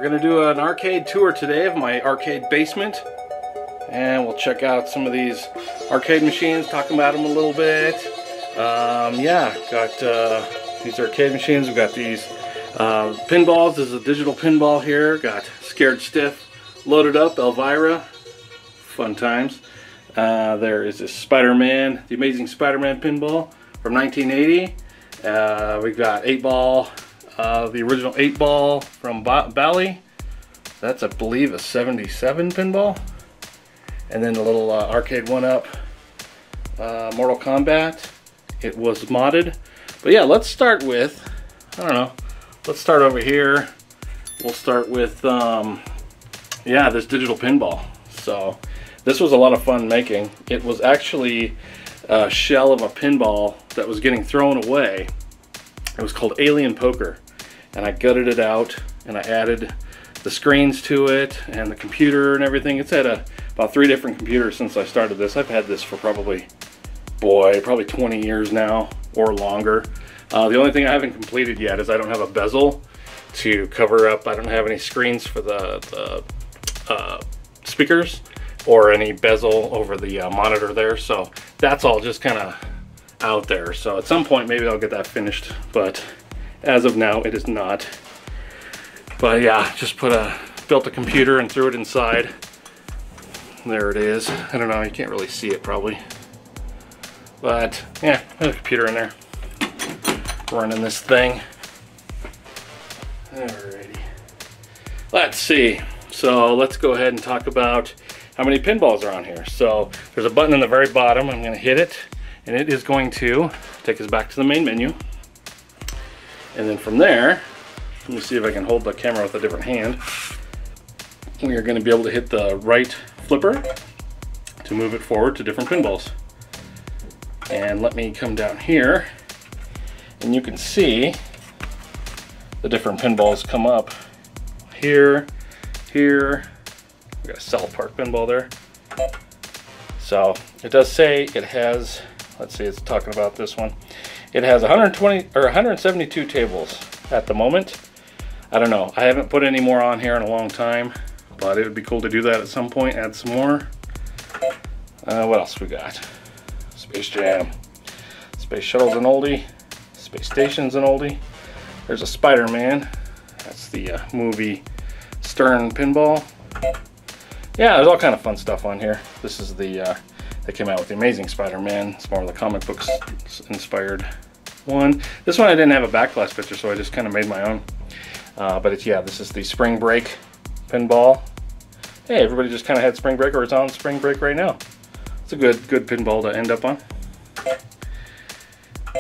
We're going to do an arcade tour today of my arcade basement. And we'll check out some of these arcade machines, talk about them a little bit. Yeah, got these arcade machines. We've got these pinballs. This is a digital pinball here. Got Scared Stiff loaded up, Elvira. Fun times. There is this Spider-Man, the Amazing Spider-Man pinball from 1980. We've got 8-ball, the original 8-ball from Bally. That's, I believe, a 77 pinball. And then the little arcade 1-up Mortal Kombat. It was modded. But yeah, let's start with, I don't know, let's start over here. We'll start with, yeah, this digital pinball. So this was a lot of fun making. It was actually a shell of a pinball that was getting thrown away. It was called Alien Poker. And I gutted it out and I added the screens to it and the computer and everything. It's had about 3 different computers since I started this. I've had this for probably 20 years now or longer. The only thing I haven't completed yet is I don't have a bezel to cover up. I don't have any screens for the speakers or any bezel over the monitor there. So that's all just kind of out there. So at some point maybe I'll get that finished, but as of now it is not. But yeah, just built a computer and threw it inside. There it is. I don't know, you can't really see it probably. But yeah, there's a computer in there. Running this thing. Alrighty. Let's see. So let's go ahead and talk about how many pinballs are on here. So there's a button in the very bottom. I'm going to hit it and it is going to take us back to the main menu. And then from there, let me see if I can hold the camera with a different hand. We are going to be able to hit the right flipper to move it forward to different pinballs. And let me come down here and you can see the different pinballs come up here, here. We got a South Park pinball there. So it does say it has, let's see, it's talking about this one. It has 172 tables at the moment. I don't know, I haven't put any more on here in a long time, but it would be cool to do that at some point, add some more. What else we got? Space Jam. Space Shuttle's an oldie. Space Station's an oldie. There's a Spider-Man. That's the movie Stern pinball. Yeah, there's all kind of fun stuff on here. This is the, they came out with the Amazing Spider-Man. It's more of the comic books inspired one. This one I didn't have a backglass picture, so I just kind of made my own. But it's, yeah, this is the Spring Break pinball. Hey, everybody just kind of had Spring Break, or it's on Spring Break right now. It's a good pinball to end up on.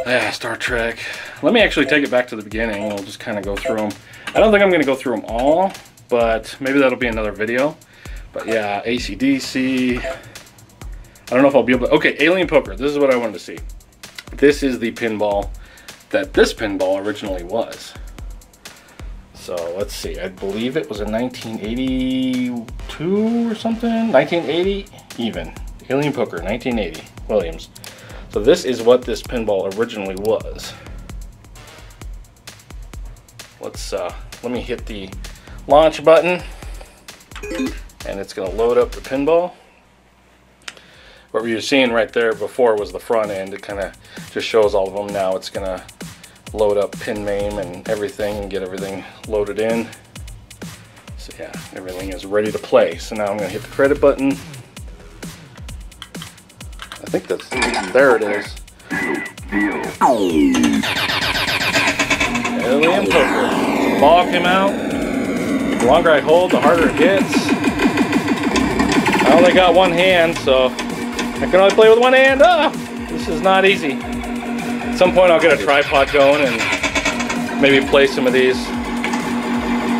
Yeah, Star Trek. Let me actually take it back to the beginning. We'll just kind of go through them. I don't think I'm going to go through them all, but maybe that'll be another video. But yeah, AC/DC. I don't know if I'll be able to. Okay, Alien Poker. This is what I wanted to see. This is the pinball that this pinball originally was. So let's see. I believe it was in 1982 or something. 1980 even. Alien Poker, 1980, Williams. So this is what this pinball originally was. Let me hit the launch button, and it's going to load up the pinball. What we were seeing right there before was the front end. It kind of just shows all of them. Now it's going to load up pin name and everything and get everything loaded in. So yeah, everything is ready to play. So now I'm going to hit the credit button. I think that's, there it is. Alien Poker. The ball came out. The longer I hold, the harder it gets. I only got one hand, so I can only play with one hand. Ah, this is not easy. At some point I'll get a tripod going and maybe play some of these.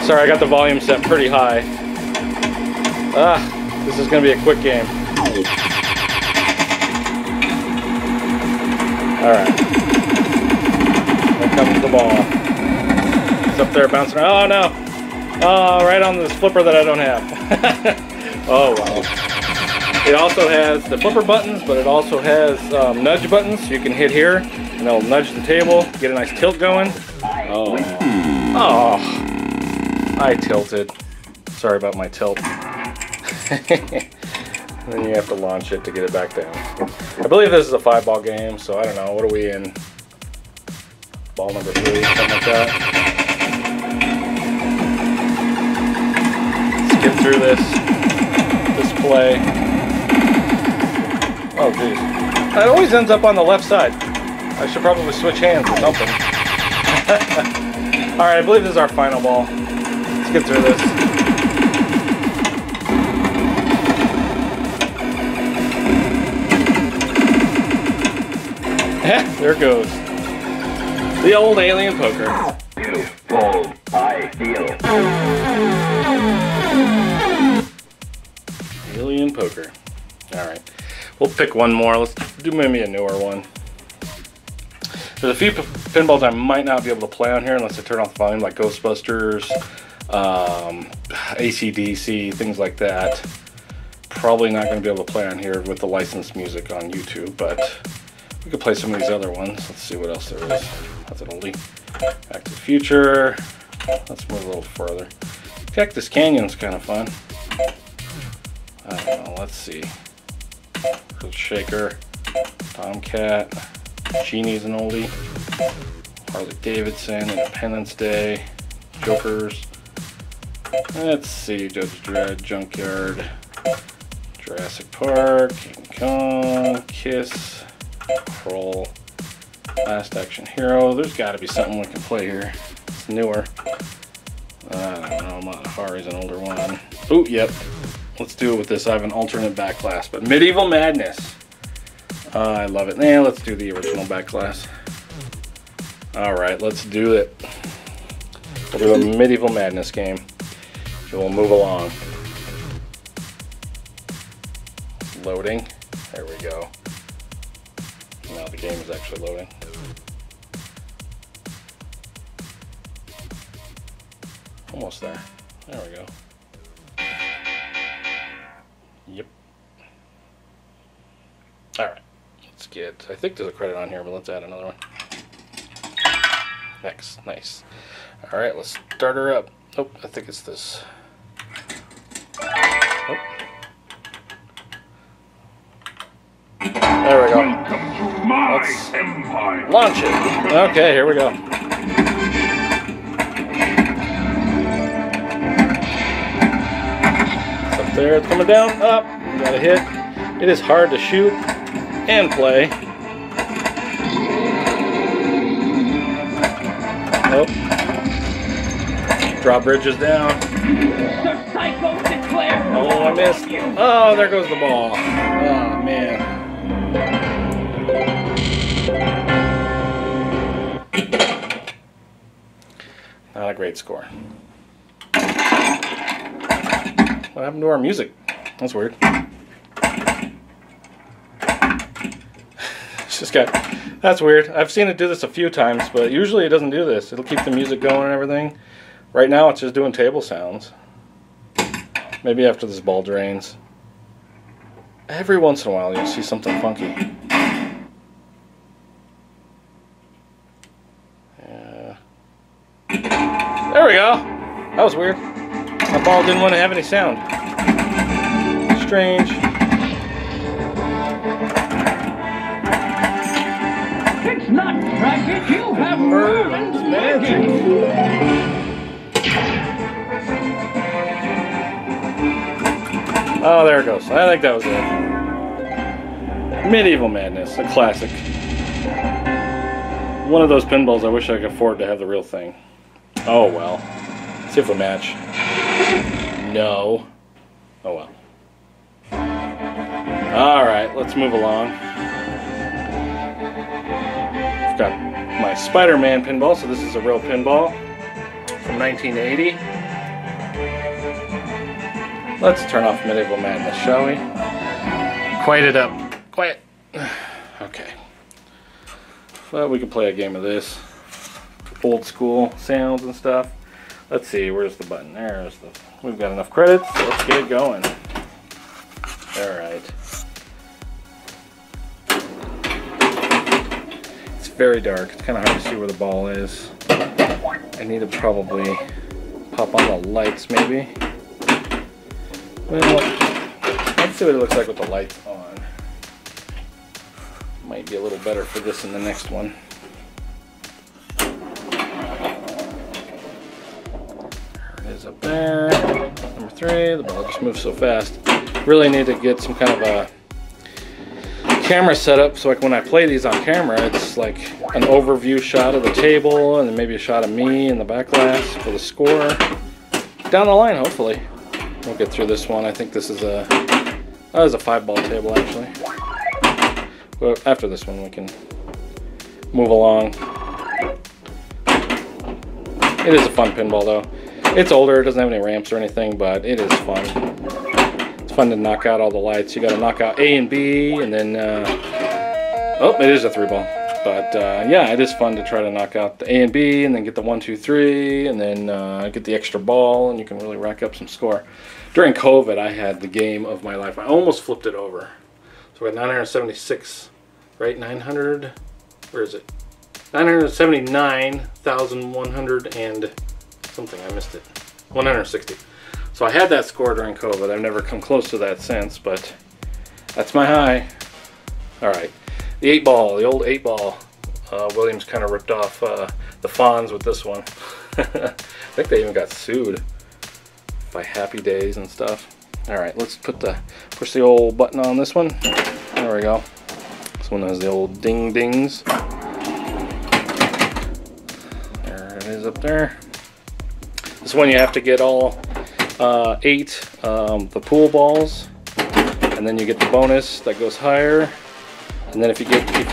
Sorry, I got the volume set pretty high. Ah, this is going to be a quick game. Alright. There comes the ball. It's up there bouncing around. Oh no! Oh, right on this flipper that I don't have. Oh wow. It also has the flipper buttons, but it also has nudge buttons. So you can hit here and it'll nudge the table, get a nice tilt going. Oh. Oh. I tilted. Sorry about my tilt. And then you have to launch it to get it back down. I believe this is a 5-ball game, so I don't know. What are we in? Ball number 3, something like that. Let's get through this play. Oh, geez. It always ends up on the left side. I should probably switch hands or something. Alright, I believe this is our final ball. Let's get through this. There it goes. The old alien poker. You fold, I feel. Alien poker. Alright. We'll pick one more. Let's do maybe a newer one. There's a few pinballs I might not be able to play on here unless I turn off the volume, like Ghostbusters, AC/DC, things like that. Probably not going to be able to play on here with the licensed music on YouTube, but we could play some of these other ones. Let's see what else there is. That's an oldie. Back to the Future. Let's move a little further. Cactus Canyon's kind of fun. I don't know. Let's see. Earth Shaker. Tomcat. Genie's an oldie. Harley Davidson. Independence Day. Jokers. Let's see. Judge Dredd. Junkyard. Jurassic Park. King Kong. Kiss. Kroll. Last Action Hero. There's got to be something we can play here. It's newer. I don't know. Mata Hari's an older one. Oh, yep. Let's do it with this. I have an alternate back class, but Medieval Madness. I love it. Yeah, let's do the original back class. Alright, let's do it. We'll do a Medieval Madness game. So we'll move along. Loading. There we go. Now the game is actually loading. Almost there. There we go. Yep. Alright. Let's get, I think there's a credit on here, but let's add another one. Next. Nice. Alright, let's start her up. Oh, I think it's this. Oh. There we go. Let's launch it. Okay, here we go. It's up there, it's coming down, up. Got a hit. It is hard to shoot and play. Oh. Drawbridge is down. Oh, I missed. Oh, there goes the ball. Oh, man. Not a great score. What happened to our music? That's weird. It's just got... That's weird. I've seen it do this a few times, but usually it doesn't do this. It'll keep the music going and everything. Right now it's just doing table sounds. Maybe after this ball drains. Every once in a while you'll see something funky. Yeah. There we go. That was weird. My ball didn't want to have any sound. Strange. It's not racket, you have Merlin's magic. Oh, there it goes. I think that was it. Medieval Madness, a classic. One of those pinballs I wish I could afford to have the real thing. Oh well. See if we match. No. Oh well. Alright, let's move along. I've got my Spider-Man pinball, so this is a real pinball from 1980. Let's turn off Medieval Madness, shall we? Quiet it up. Quiet. Okay. Well, we can play a game of this. Old school sounds and stuff. Let's see, where's the button? There's the... We've got enough credits, so let's get it going. Alright. It's very dark. It's kind of hard to see where the ball is. I need to probably pop on the lights maybe. Well, let's see what it looks like with the lights on. Might be a little better for this in the next one. There it is up there. Number 3, the ball just moves so fast. Really need to get some kind of a camera setup so like when I play these on camera, it's like an overview shot of the table and then maybe a shot of me in the back glass for the score. Down the line, hopefully. We'll get through this one. I think this is a 5-ball table actually. Well, after this one we can move along. It is a fun pinball though. It's older, it doesn't have any ramps or anything, but it is fun. It's fun to knock out all the lights. You gotta knock out A and B, and then, oh, it is a 3-ball. But yeah, it is fun to try to knock out the A and B, and then get the 1, 2, 3, and then get the extra ball, and you can really rack up some score. During COVID, I had the game of my life. I almost flipped it over. So we had 976, right? 900, where is it? 979,100 and something, I missed it. 160. So I had that score during COVID. I've never come close to that since, but that's my high. All right, the 8-ball, the old 8-ball. Williams kind of ripped off the Fonz with this one. I think they even got sued by Happy Days and stuff. All right, let's push the old button on this one. There we go. This one has the old ding dings. There it is up there. This one you have to get all 8 the pool balls, and then you get the bonus that goes higher. And then if you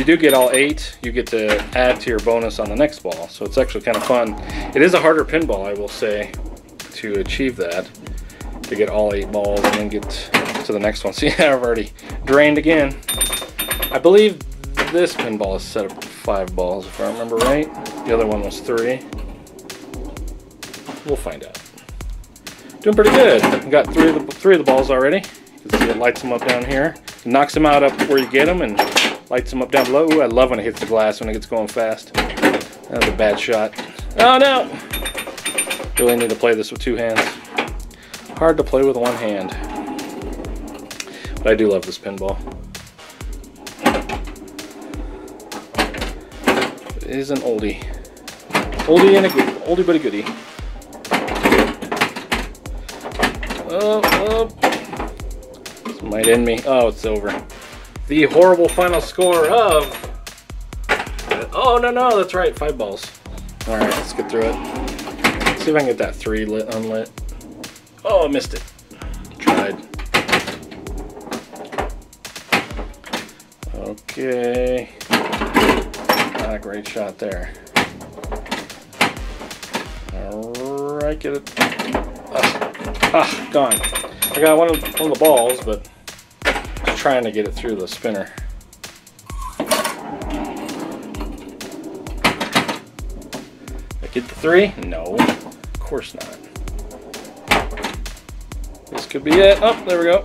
do get all 8, you get to add to your bonus on the next ball. So it's actually kind of fun. It is a harder pinball, I will say, to achieve that, to get all 8 balls and then get to the next one. See, I've already drained again. I believe this pinball is set up for 5 balls, if I remember right. The other one was 3. We'll find out. Doing pretty good. We got three of the balls already. You can see it lights them up down here. It knocks them out up where you get them and lights them up down below. Ooh, I love when it hits the glass when it gets going fast. That was a bad shot. Oh no! Really need to play this with 2 hands. Hard to play with 1 hand. But I do love this pinball. It is an oldie. Oldie and a good, oldie but a goodie. Oh. This might end me. Oh, it's over. The horrible final score of... Oh, no, that's right. 5 balls. All right, let's get through it. Let's see if I can get that 3 lit, unlit. Oh, I missed it. Tried. Okay. Not a great shot there. All right, get it. Gone. I got one of the balls, but just trying to get it through the spinner. Did I get the 3? No, of course not. This could be it. Oh, there we go.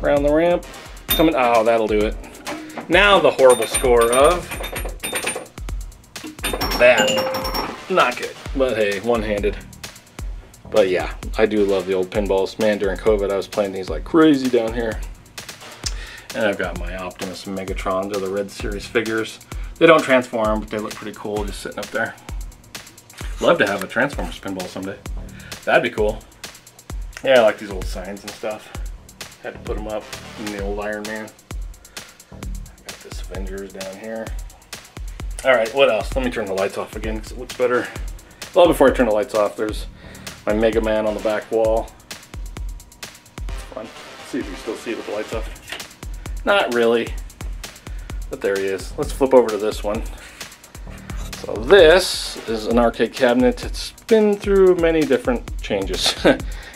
Around the ramp. Coming. Oh, that'll do it. Now the horrible score of that. Not good. But hey, one-handed. But yeah, I do love the old pinballs. Man, during COVID, I was playing these like crazy down here. And I've got my Optimus and Megatrons, or the Red Series figures. They don't transform, but they look pretty cool just sitting up there. Love to have a Transformers pinball someday. That'd be cool. Yeah, I like these old signs and stuff. Had to put them up in the old Iron Man. I got this Avengers down here. Alright, what else? Let me turn the lights off again because it looks better. Well, before I turn the lights off, there's my Mega Man on the back wall. It's fun. Let's see if you can still see it with the lights off. Not really, but there he is. Let's flip over to this one. So this is an arcade cabinet. It's been through many different changes.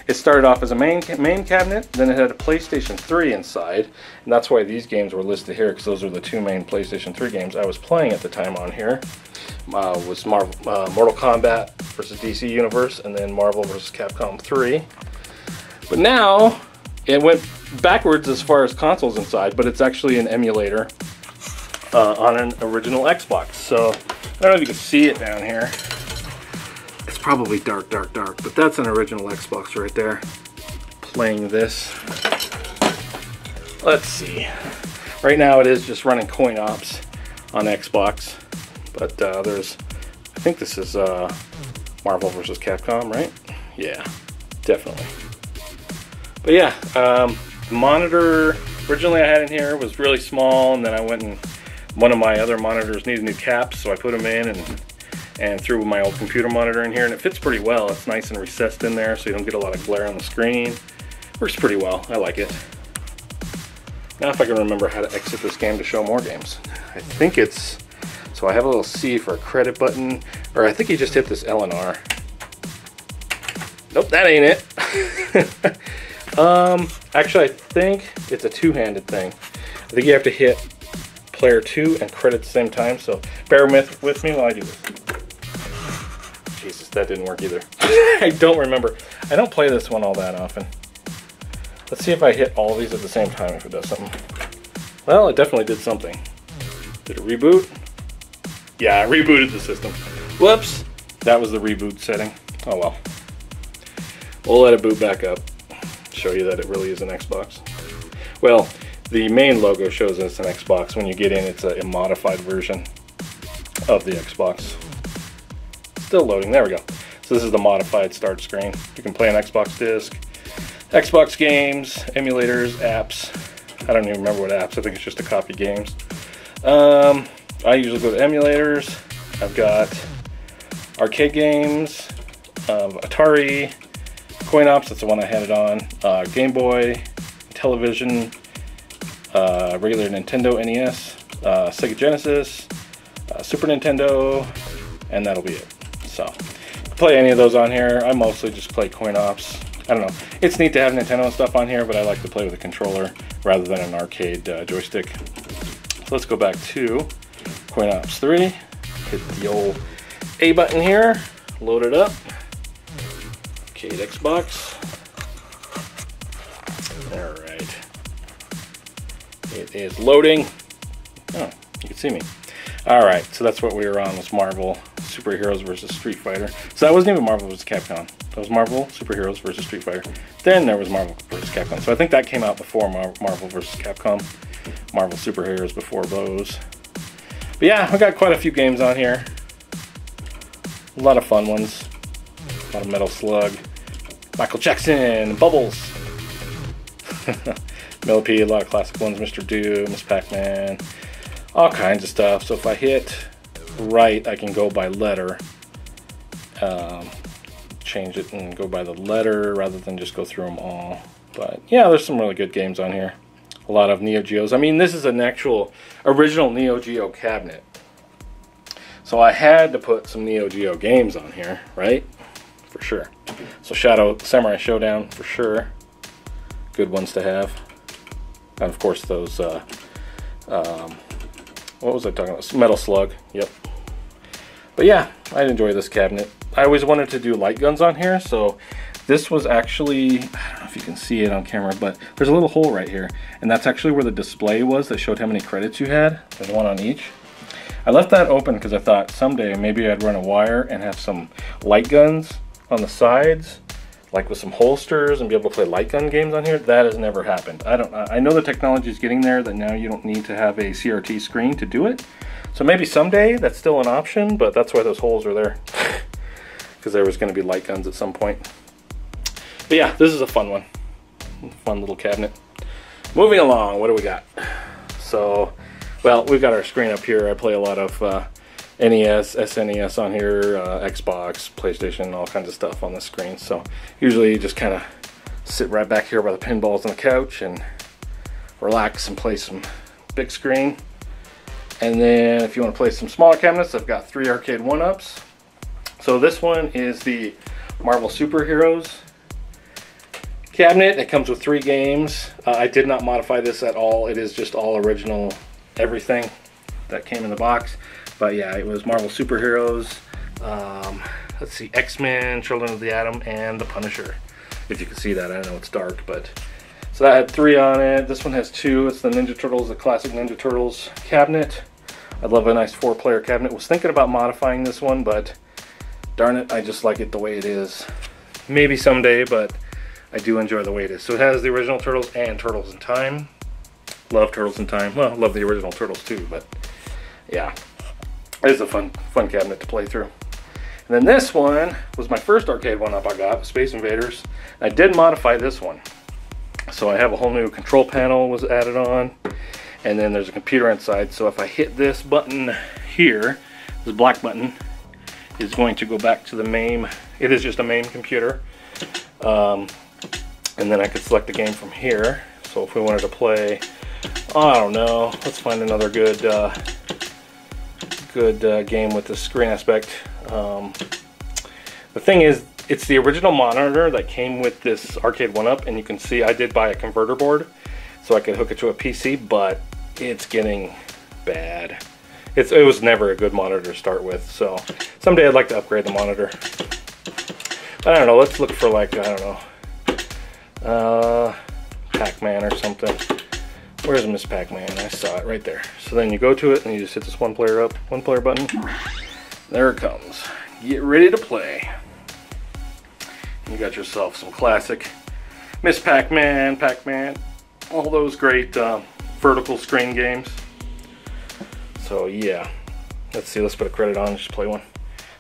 It started off as a main cabinet, then it had a PlayStation 3 inside, and that's why these games were listed here, because those are the 2 main PlayStation 3 games I was playing at the time on here. Was Mortal Kombat versus DC Universe, and then Marvel vs. Capcom 3. But now, it went backwards as far as consoles inside, but it's actually an emulator on an original Xbox. So, I don't know if you can see it down here. It's probably dark, but that's an original Xbox right there. Playing this. Let's see. Right now it is just running coin ops on Xbox, but there's, I think this is Marvel vs. Capcom, right? Yeah, definitely. But yeah, the monitor originally I had in here was really small, and then I went and one of my other monitors needed new caps, so I put them in and threw my old computer monitor in here, and it fits pretty well. It's nice and recessed in there, so you don't get a lot of glare on the screen. Works pretty well. I like it. Now if I can remember how to exit this game to show more games. I think it's, so I have a little C for a credit button, or I think you just hit this L and R. Nope, that ain't it. Actually I think it's a two-handed thing. I think you have to hit player 2 and credit at the same time, so bear with me while I do this. Jesus, that didn't work either. I don't remember. I don't play this one all that often. Let's see if I hit all these at the same time, if it does something. Well, it definitely did something. Did it reboot? Yeah, it rebooted the system. Whoops! That was the reboot setting. Oh well. We'll let it boot back up. Show you that it really is an Xbox. Well, the main logo shows it's an Xbox. When you get in, it's a modified version of the Xbox. Still loading. There we go. So this is the modified start screen. You can play an Xbox disc, Xbox games, emulators, apps. I don't even remember what apps. I think it's just to copy games. I usually go to emulators. I've got arcade games, Atari, Coin Ops, that's the one I had it on, Game Boy, television, regular Nintendo NES, Sega Genesis, Super Nintendo, and that'll be it. So, play any of those on here. I mostly just play Coin Ops. I don't know. It's neat to have Nintendo stuff on here, but I like to play with a controller rather than an arcade joystick. So let's go back to Coin Ops 3. Hit the old A button here. Load it up. Arcade Xbox. Alright. It is loading. Oh, you can see me. Alright, so that's what we were on, was Marvel Superheroes versus Street Fighter. So that wasn't even Marvel vs. Capcom. That was Marvel Superheroes versus Street Fighter. Then there was Marvel vs. Capcom. So I think that came out before Marvel vs. Capcom. Marvel Superheroes before those. But yeah, we got quite a few games on here. A lot of fun ones. A lot of Metal Slug. Michael Jackson. Bubbles. Millipede, a lot of classic ones. Mr. Doom, Miss Pac-Man. All kinds of stuff. So if I hit right, I can go by letter. Change it and go by the letter rather than just go through them all. But yeah, there's some really good games on here. A lot of Neo Geos. I mean, this is an actual original Neo Geo cabinet. So I had to put some Neo Geo games on here, right? For sure. So Samurai Showdown, for sure. Good ones to have. And of course those, what was I talking about? Metal Slug, yep. But yeah, I'd enjoy this cabinet. I always wanted to do light guns on here, so this was actually, I don't know if you can see it on camera, but there's a little hole right here, and that's actually where the display was that showed how many credits you had. There's one on each. I left that open because I thought someday maybe I'd run a wire and have some light guns on the sides, like with some holsters, and be able to play light gun games on here. That has never happened. I know the technology is getting there that now you don't need to have a CRT screen to do it. So maybe someday that's still an option, but that's why those holes are there. Because there was going to be light guns at some point. But yeah, this is a fun one. Fun little cabinet. Moving along, what do we got? So, well, we've got our screen up here. I play a lot of NES, SNES on here, Xbox, PlayStation, all kinds of stuff on the screen. So usually you just kind of sit right back here by the pinballs on the couch and relax and play some big screen. And then if you want to play some smaller cabinets, I've got 3 arcade 1-ups. So this one is the Marvel Superheroes cabinet. It comes with 3 games. I did not modify this at all. It is just all original everything that came in the box. But yeah, it was Marvel Superheroes, let's see, X-Men, Children of the Atom, and The Punisher. If you can see that, I know it's dark, but... So that had 3 on it. This one has 2. It's the Ninja Turtles, the classic Ninja Turtles cabinet. I'd love a nice 4-player cabinet. Was thinking about modifying this one, but darn it, I just like it the way it is. Maybe someday, but I do enjoy the way it is. So it has the original Turtles and Turtles in Time. Love Turtles in Time. Well, love the original Turtles too, but yeah. It's a fun cabinet to play through. And then this one was my first arcade one-up I got, Space Invaders. I did modify this one. So I have a whole new control panel was added on. And then there's a computer inside. So if I hit this button here, this black button is going to go back to the MAME. It is just a MAME computer. And then I could select the game from here. So if we wanted to play, I don't know, let's find another good game with the screen aspect. The thing is, it's the original monitor that came with this arcade one-up, and you can see I did buy a converter board so I could hook it to a PC, but it's getting bad. It was never a good monitor to start with, so someday I'd like to upgrade the monitor. But I don't know, let's look for like, I don't know, Pac-Man or something. Where's Miss Pac-Man? I saw it right there. So then you go to it and you just hit this one player button. There it comes. Get ready to play. You got yourself some classic Miss Pac-Man, all those great vertical screen games. So yeah, let's see, let's put a credit on, just play one.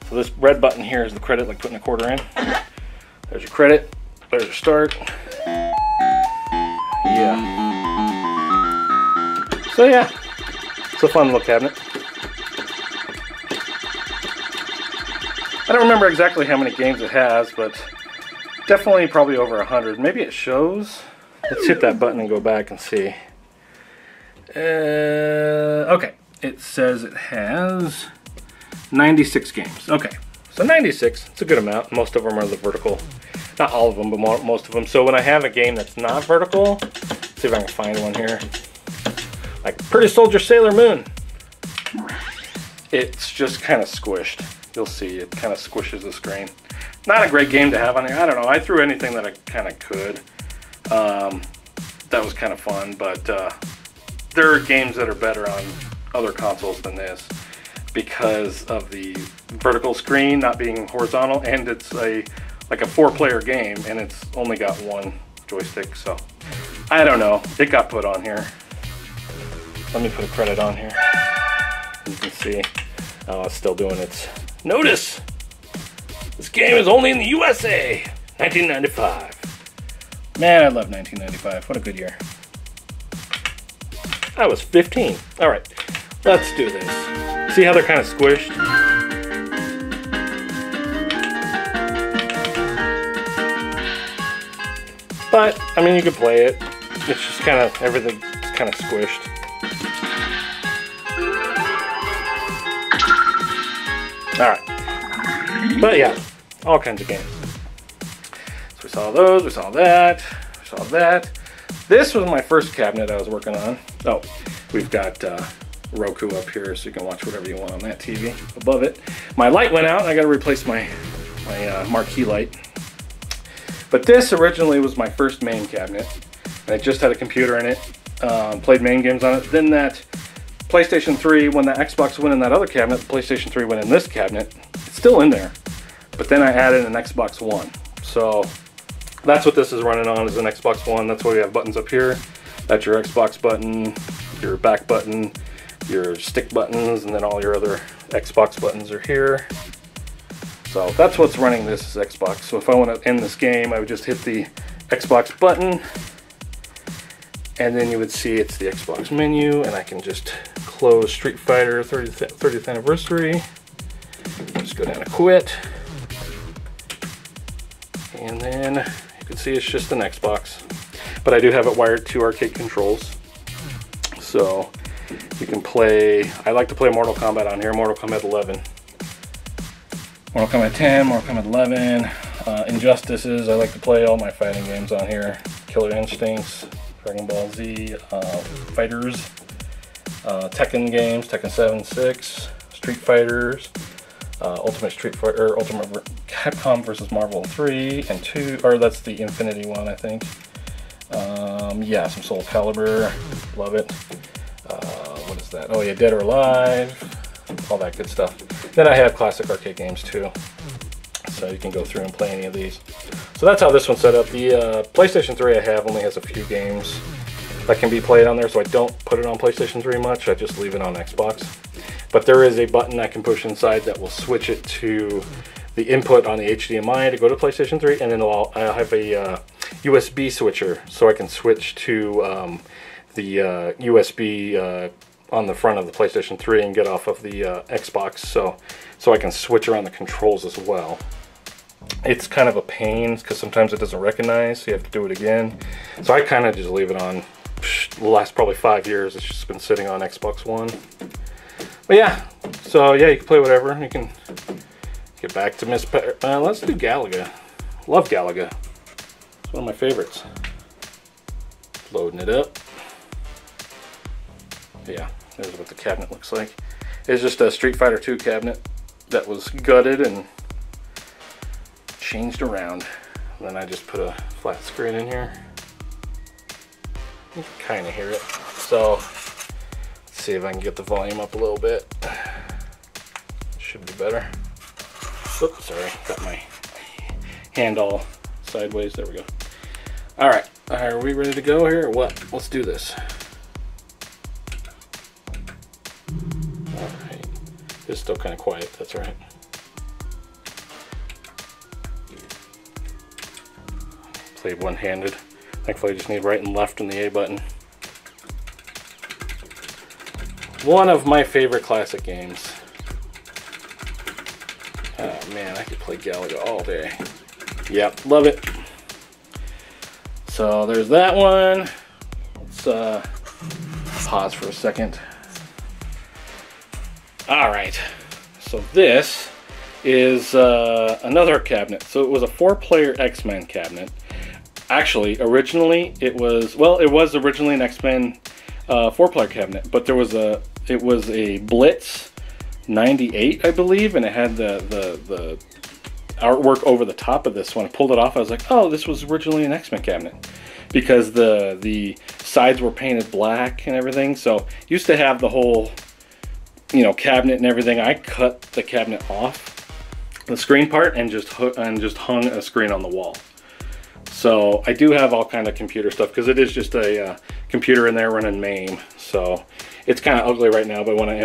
So this red button here is the credit, like putting a quarter in. There's your credit, there's your start. Yeah. So yeah, it's a fun little cabinet. I don't remember exactly how many games it has, but definitely probably over 100. Maybe it shows. Let's hit that button and go back and see. Okay, it says it has 96 games. Okay, so 96, it's a good amount. Most of them are the vertical. Not all of them, but most of them. So when I have a game that's not vertical, let's see if I can find one here. Like Pretty Soldier Sailor Moon. It's just kind of squished. You'll see it kind of squishes the screen. Not a great game to have on here. I don't know. I threw anything that I kind of could. That was kind of fun, but there are games that are better on other consoles than this because of the vertical screen not being horizontal, and it's like a 4-player game, and it's only got one joystick. So I don't know. It got put on here. Let me put a credit on here. You can see, oh, it's still doing its notice. This game is only in the USA. 1995. Man, I love 1995. What a good year. I was 15. All right, let's do this. See how they're kind of squished? But, I mean, you could play it. It's just kind of, everything's kind of squished. Alright. But yeah, all kinds of games. So we saw those, we saw that, we saw that. This was my first cabinet I was working on. Oh, we've got Roku up here so you can watch whatever you want on that TV above it. My light went out and I got to replace my marquee light. But this originally was my first MAME cabinet. And it just had a computer in it, played MAME games on it. Then that PlayStation 3, when the Xbox went in that other cabinet, the PlayStation 3 went in this cabinet. It's still in there. But then I added an Xbox One. So that's what this is running on, is an Xbox One. That's why we have buttons up here. That's your Xbox button, your back button, your stick buttons, and then all your other Xbox buttons are here. So that's what's running this is Xbox. So if I want to end this game, I would just hit the Xbox button, and then you would see it's the Xbox menu, and I can just close Street Fighter 30th anniversary. Just go down to quit. And then you can see it's just an Xbox. But I do have it wired to arcade controls. So you can play, I like to play Mortal Kombat on here, Mortal Kombat 11. Mortal Kombat 10, Mortal Kombat 11, Injustices. I like to play all my fighting games on here. Killer Instincts, Dragon Ball Z, Fighters, Tekken games, Tekken 7, 6, Street Fighters, Ultimate Street Fighter, Ultimate Capcom vs. Marvel 3 and 2, or that's the Infinity one, I think. Yeah, some Soul Calibur, love it. What is that? Oh yeah, Dead or Alive, all that good stuff. Then I have classic arcade games too. so you can go through and play any of these. So that's how this one's set up. The PlayStation 3 I have only has a few games that can be played on there, so I don't put it on PlayStation 3 much. I just leave it on Xbox. But there is a button I can push inside that will switch it to the input on the HDMI to go to PlayStation 3, and then I'll have a USB switcher, so I can switch to the USB on the front of the PlayStation 3 and get off of the Xbox, so I can switch around the controls as well. It's kind of a pain because sometimes it doesn't recognize, so you have to do it again. So I kind of just leave it on. The last probably 5 years, it's just been sitting on Xbox One. But yeah, so yeah, you can play whatever. You can get back to let's do Galaga. Love Galaga. It's one of my favorites. Loading it up. Yeah, there's what the cabinet looks like. It's just a Street Fighter 2 cabinet that was gutted and changed around. And then I just put a flat screen in here. You can kind of hear it. So let's see if I can get the volume up a little bit. Should be better. Oops, sorry, got my hand all sideways. There we go. All right, are we ready to go here or what? Let's do this. All right, it's still kind of quiet. That's all right. Play one-handed. Thankfully, I just need right and left and the A button. One of my favorite classic games. Oh man, I could play Galaga all day. Yep, love it. So there's that one. Let's pause for a second. All right. So this is another cabinet. So it was a 4-player X-Men cabinet. Actually, originally it was originally an X-Men 4-player cabinet, but it was a Blitz 98, I believe, and it had the artwork over the top of this. When I pulled it off, I was like, oh, this was originally an X-Men cabinet, because the sides were painted black and everything. So used to have the whole, you know, cabinet and everything. I cut the cabinet off, the screen part, and just hung a screen on the wall. So I do have all kind of computer stuff, because it is just a computer in there running MAME. So it's kind of ugly right now, but when I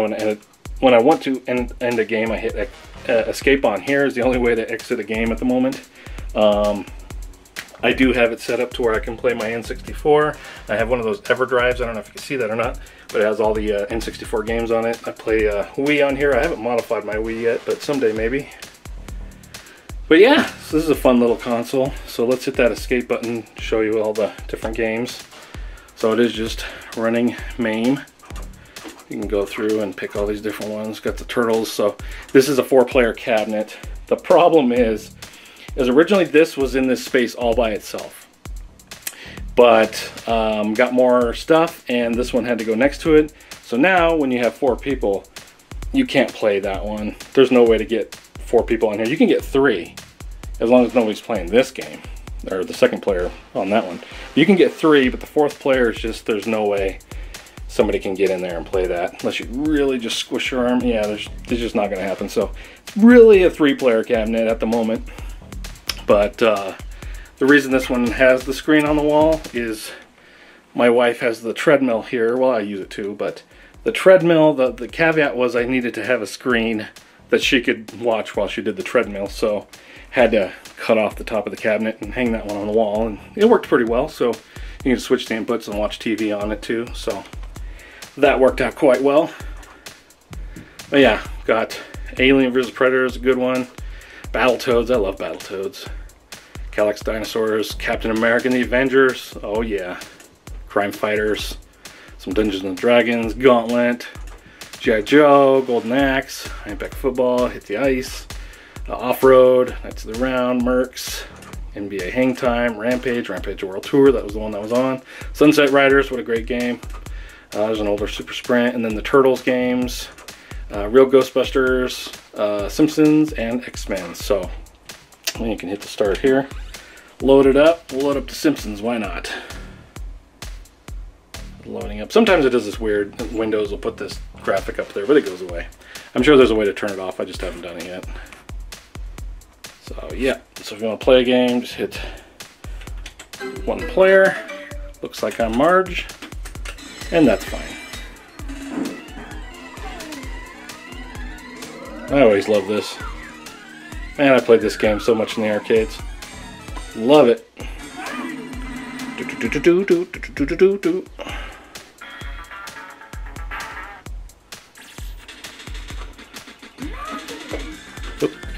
want to end a game, I hit escape on here. Is the only way to exit a game at the moment. I do have it set up to where I can play my N64. I have one of those EverDrives. I don't know if you can see that or not, but it has all the N64 games on it. I play Wii on here. I haven't modified my Wii yet, but someday maybe. But yeah, so this is a fun little console. So let's hit that escape button, show you all the different games. So it is just running MAME. You can go through and pick all these different ones. Got the Turtles. So this is a 4-player cabinet. The problem is originally this was in this space all by itself. But got more stuff, and this one had to go next to it. So now when you have 4 people, you can't play that one. There's no way to get 4 people on here. You can get 3 as long as nobody's playing this game, or the second player on that one. You can get 3, but the 4th player is just, there's no way somebody can get in there and play that unless you really just squish your arm. Yeah, it's just not going to happen. So it's really a 3-player cabinet at the moment. But the reason this one has the screen on the wall is my wife has the treadmill here. Well, I use it too, but the treadmill, the caveat was I needed to have a screen that she could watch while she did the treadmill, so had to cut off the top of the cabinet and hang that one on the wall, and it worked pretty well. So you can switch the inputs and watch TV on it too, so that worked out quite well. But yeah, got Alien vs. Predator is a good one. Battletoads, I love Battletoads. Calyx Dinosaurs, Captain America and the Avengers, oh yeah. Crime Fighters, some Dungeons and Dragons, Gauntlet, G.I. Joe, Golden Axe, Impact Football, Hit the Ice, Off-Road, Knights of the Round, Mercs, NBA Hang Time, Rampage World Tour, that was the one that was on. Sunset Riders, what a great game. There's an older Super Sprint, and then the Turtles games, Real Ghostbusters, Simpsons, and X-Men. So you can hit the start here, load it up, we'll load up the Simpsons, why not? Loading up. Sometimes it does this weird, Windows will put this graphic up there, but it goes away. I'm sure there's a way to turn it off, I just haven't done it yet. So yeah, so if you want to play a game, just hit one player. Looks like I'm Marge, and that's fine. I always love this. Man, I played this game so much in the arcades. Love it.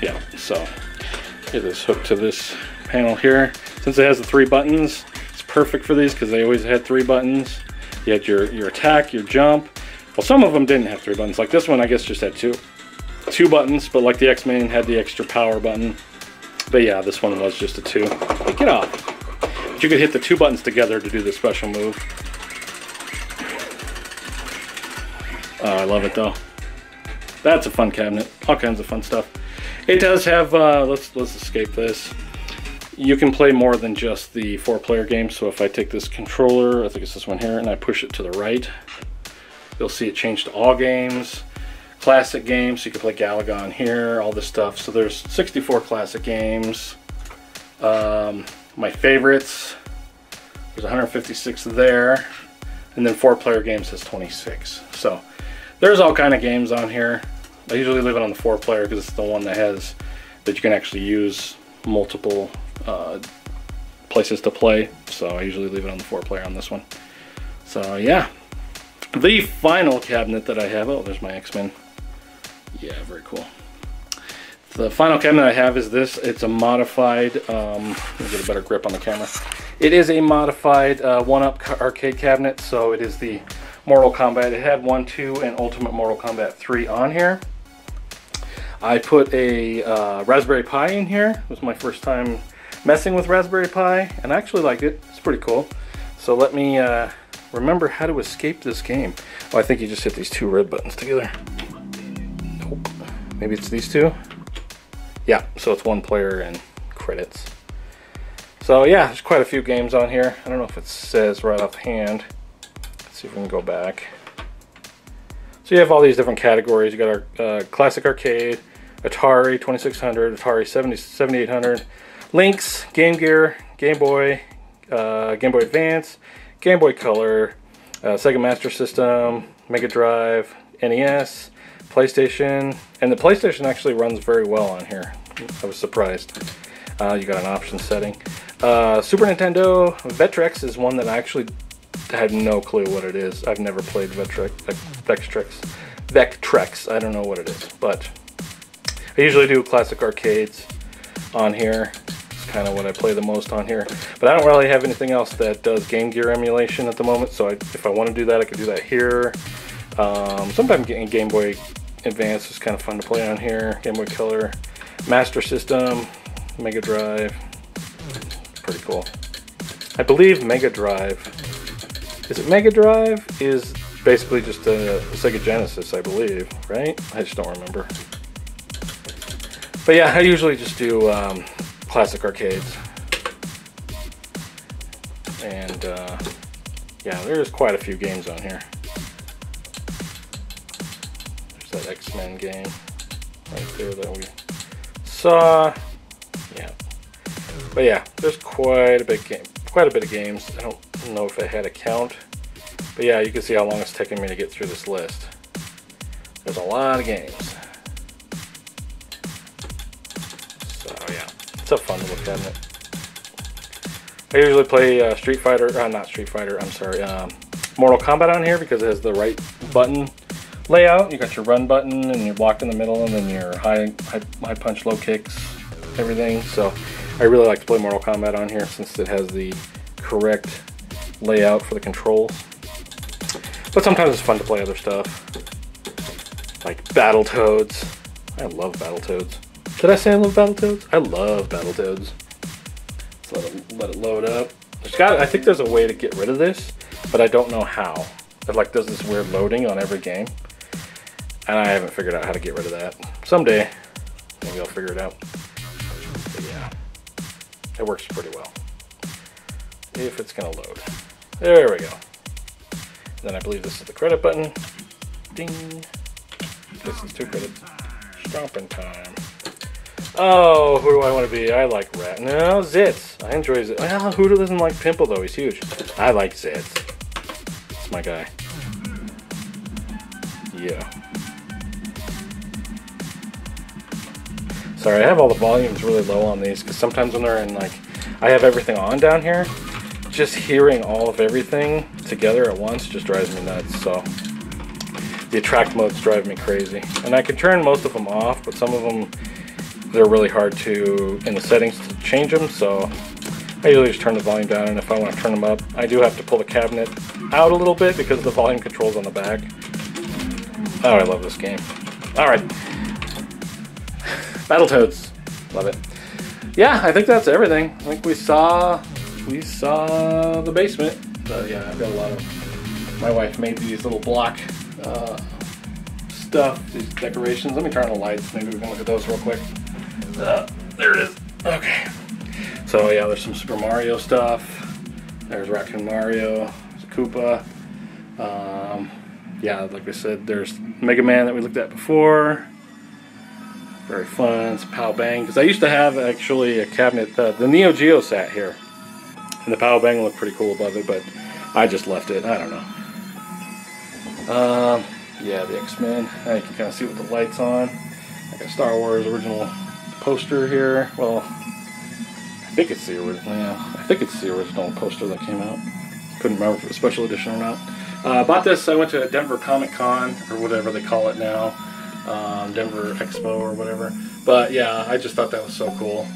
Yeah, so get this hooked to this panel here. Since it has the 3 buttons, it's perfect for these because they always had 3 buttons. You had your attack, your jump. Well, some of them didn't have 3 buttons. Like this one, I guess just had 2 buttons, but like the X-Men had the extra power button. But yeah, this one was just a 2. Hey, get off. But you could hit the 2 buttons together to do the special move. Oh, I love it though. That's a fun cabinet. All kinds of fun stuff. It does have, let's escape this. You can play more than just the 4-player game. So if I take this controller, I think it's this one here, and I push it to the right, you'll see it change to all games. Classic games, so you can play Galaga on here, all this stuff. So there's 64 classic games. My favorites, there's 156 there. And then 4-player games has 26. So there's all kind of games on here. I usually leave it on the 4-player because it's the one that you can actually use multiple places to play. So I usually leave it on the 4-player on this one. So yeah, the final cabinet that I have. Oh, there's my X-Men. Yeah, very cool. The final cabinet I have is this. It's a modified. Let me get a better grip on the camera. It is a modified 1-up arcade cabinet. So it is the Mortal Kombat. It had 1, 2, and Ultimate Mortal Kombat 3 on here. I put a Raspberry Pi in here. It was my first time messing with Raspberry Pi, and I actually liked it. It's pretty cool. So let me remember how to escape this game. Oh, I think you just hit these 2 red buttons together. Nope. Maybe it's these 2? Yeah, so it's 1 player and credits. So yeah, there's quite a few games on here. I don't know if it says right offhand. Let's see if we can go back. So you have all these different categories. You got our classic arcade, Atari 2600, Atari 7800, Lynx, Game Gear, Game Boy, Game Boy Advance, Game Boy Color, Sega Master System, Mega Drive, NES, PlayStation, and the PlayStation actually runs very well on here. I was surprised. You got an option setting. Super Nintendo, Vectrex is one that I actually had no clue what it is. I've never played Vectrex. I don't know what it is, but I usually do classic arcades on here. It's kind of what I play the most on here. But I don't really have anything else that does Game Gear emulation at the moment, so if I want to do that, I could do that here. Sometimes getting Game Boy Advance is kind of fun to play on here. Game Boy Color, Master System, Mega Drive. Pretty cool. I believe Mega Drive, is it Mega Drive? Is basically just a Sega Genesis, I believe, right? I just don't remember. But yeah, I usually just do classic arcades. And yeah, there's quite a few games on here. There's that X-Men game right there that we saw. Yeah. But yeah, there's quite a bit of games. I don't know if I had a count, but yeah, you can see how long it's taking me to get through this list. There's a lot of games. So yeah, it's a fun little cabinet. I usually play Street Fighter, not Street Fighter, I'm sorry, Mortal Kombat on here because it has the right button layout. You got your run button and your block in the middle, and then your high punch, low kicks, everything. So I really like to play Mortal Kombat on here since it has the correct layout for the controls. But sometimes it's fun to play other stuff, like Battletoads. I love Battletoads. Did I say I love Battletoads? I love Battletoads. So let it load up. I think there's a way to get rid of this, but I don't know how. It like does this weird loading on every game, and I haven't figured out how to get rid of that. Someday, maybe I'll figure it out. But yeah, it works pretty well. If it's gonna load. There we go. Then I believe this is the credit button. Ding. This is 2 credits. Stomping time. Oh, who do I want to be? I like Rat. No, Zitz. I enjoy Zitz. Well, who doesn't like Pimple, though? He's huge. I like Zitz. It's my guy. Yeah. Sorry, I have all the volumes really low on these, because sometimes when they're in, like, I have everything on down here, just hearing all of everything together at once just drives me nuts, so the attract modes drive me crazy. And I can turn most of them off, but some of them, they're really hard to, in the settings, to change them, so I usually just turn the volume down, and if I want to turn them up, I do have to pull the cabinet out a little bit because the volume control's on the back. Oh, I love this game. Alright. Battletoads. Love it. Yeah, I think that's everything. I think we saw the basement. Yeah, I've got a lot of, my wife made these little block stuff, these decorations. Let me turn on the lights, maybe we can look at those real quick. There it is. Okay. So yeah, there's some Super Mario stuff. There's Raccoon Mario, there's a Koopa. Yeah, like I said, there's Mega Man that we looked at before. Very fun. It's Pow Bang. Because I used to have actually a cabinet, the Neo Geo sat here. And the Pow Bang looked pretty cool above it, but I just left it. I don't know. Yeah, the X-Men. Now you can kind of see with the lights on. Like a Star Wars original poster here. Well, I think it's the original. Yeah, I think it's the original poster that came out. Couldn't remember if it was special edition or not. Bought this. I went to Denver Comic Con, or whatever they call it now. Denver Expo or whatever. But yeah, I just thought that was so cool.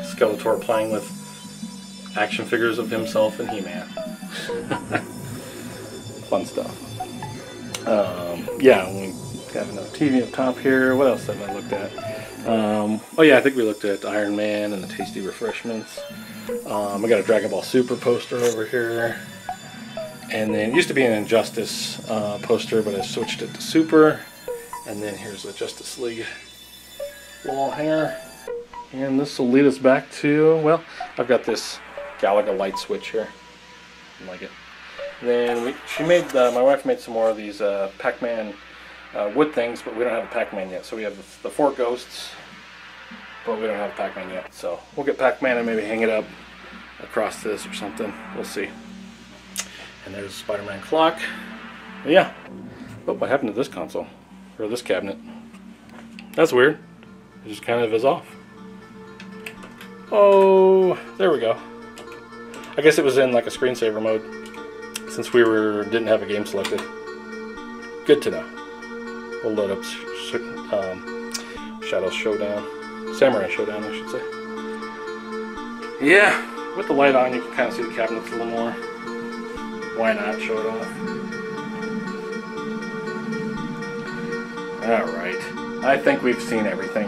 Skeletor playing with action figures of himself and He-Man. Fun stuff. Yeah, we have another TV up top here. What else have I looked at? Oh yeah, I think we looked at Iron Man and the Tasty Refreshments. I got a Dragon Ball Super poster over here. And then it used to be an Injustice poster, but I switched it to Super. And then here's the Justice League wall hanger. And this will lead us back to, well, I've got this Galaga light switch here. I like it. And then my wife made some more of these Pac-Man wood things, but we don't have a Pac-Man yet. So we have the 4 ghosts, but we don't have Pac-Man yet. So we'll get Pac-Man and maybe hang it up across this or something. We'll see. And there's a Spider-Man clock. But yeah. But what happened to this console? Or this cabinet? That's weird. It just kind of is off. Oh, there we go. I guess it was in like a screensaver mode since we didn't have a game selected. Good to know. We'll load up Shadow Showdown. Samurai Showdown, I should say. Yeah, with the light on you can kind of see the cabinets a little more. Why not show it off? Alright, I think we've seen everything.